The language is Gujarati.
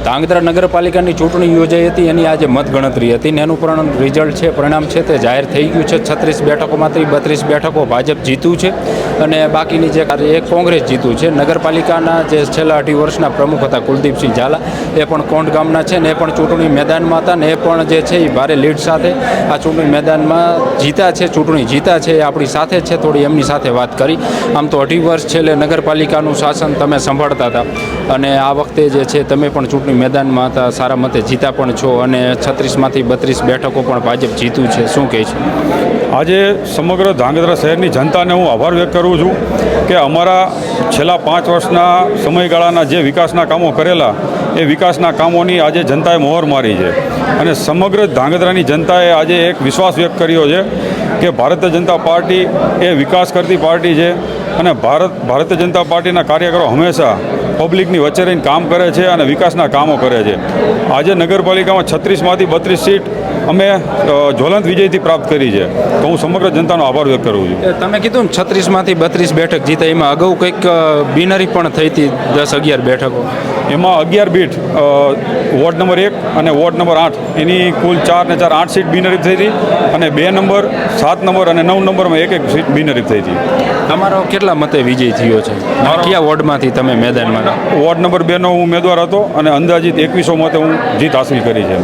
ધાંગધ્રા નગરપાલિકાની ચૂંટણી યોજાઈ હતી, એની આજે મતગણતરી હતી ને એનું પણ રિઝલ્ટ છે, પરિણામ છે તે જાહેર થઈ ગયું છે. 36 બેઠકોમાંથી 32 બેઠકો ભાજપ જીત્યું છે અને બાકીની જે એક કોંગ્રેસ જીત્યું છે. નગરપાલિકાના જે છેલ્લા 2.5 વર્ષના પ્રમુખ હતા કુલદીપસિંહ ઝાલા, એ પણ કોંઢ ગામના છે ને એ પણ ચૂંટણી મેદાનમાં હતા ને એ પણ જે છે એ ભારે લીડ સાથે આ ચૂંટણી મેદાનમાં જીતા છે, ચૂંટણી જીતા છે. એ આપણી સાથે છે, થોડી એમની સાથે વાત કરી. આમ તો 2.5 વર્ષ છેલ્લે નગરપાલિકાનું શાસન તમે સંભાળતા હતા અને આ વખતે જે છે તમે પણ ચૂંટણી મેદાનમાં હતા, સારા મતે જીતા પણ છો અને 36માંથી 32 બેઠકો પણ ભાજપ જીત્યું છે. શું કહે છે? આજે સમગ્ર ધાંગધ્રા શહેરની જનતાને હું આભાર વ્યક્ત કરું છું કે અમારા છેલ્લા 5 વર્ષના સમયગાળાના જે વિકાસના કામો કરેલા એ વિકાસના કામોની આજે જનતાએ મોહર મારી છે અને સમગ્ર ધાંગધ્રાની જનતાએ આજે એક વિશ્વાસ વ્યક્ત કર્યો છે કે ભારતીય જનતા પાર્ટી એ વિકાસ કરતી પાર્ટી છે અને ભારતીય જનતા પાર્ટીના કાર્યકરો હંમેશા પબ્લિકની વચ્ચે રહીને કામ કરે છે અને વિકાસના કામો કરે છે. આજે નગરપાલિકામાં 36માંથી 32 સીટ અમે જ્વલંત વિજયથી પ્રાપ્ત કરી છે, તો હું સમગ્ર જનતાનો આભાર વ્યક્ત કરું છું. તમે કીધું ને 36માંથી 32 બેઠક જીતા, એમાં અગાઉ કંઈક બિનહરી પણ થઈ હતી 10-11 બેઠકો. એમાં 11 બીટ વોર્ડ નંબર 1 અને વોર્ડ નંબર 8 એની કુલ 4 ને 4 8 સીટ બિનહરીફ થઈ હતી અને 2 નંબર 7 નંબર અને 9 નંબરમાં એક સીટ બિનહરીફ થઈ હતી. તમારો કેટલા મતે વિજય થયો છે? કયા વોર્ડમાંથી તમે મેદાનમાં? વોર્ડ નંબર 2નો હું ઉમેદવાર હતો અને અંદાજિત 2100 મતે હું જીત હાંસલ કરી છે.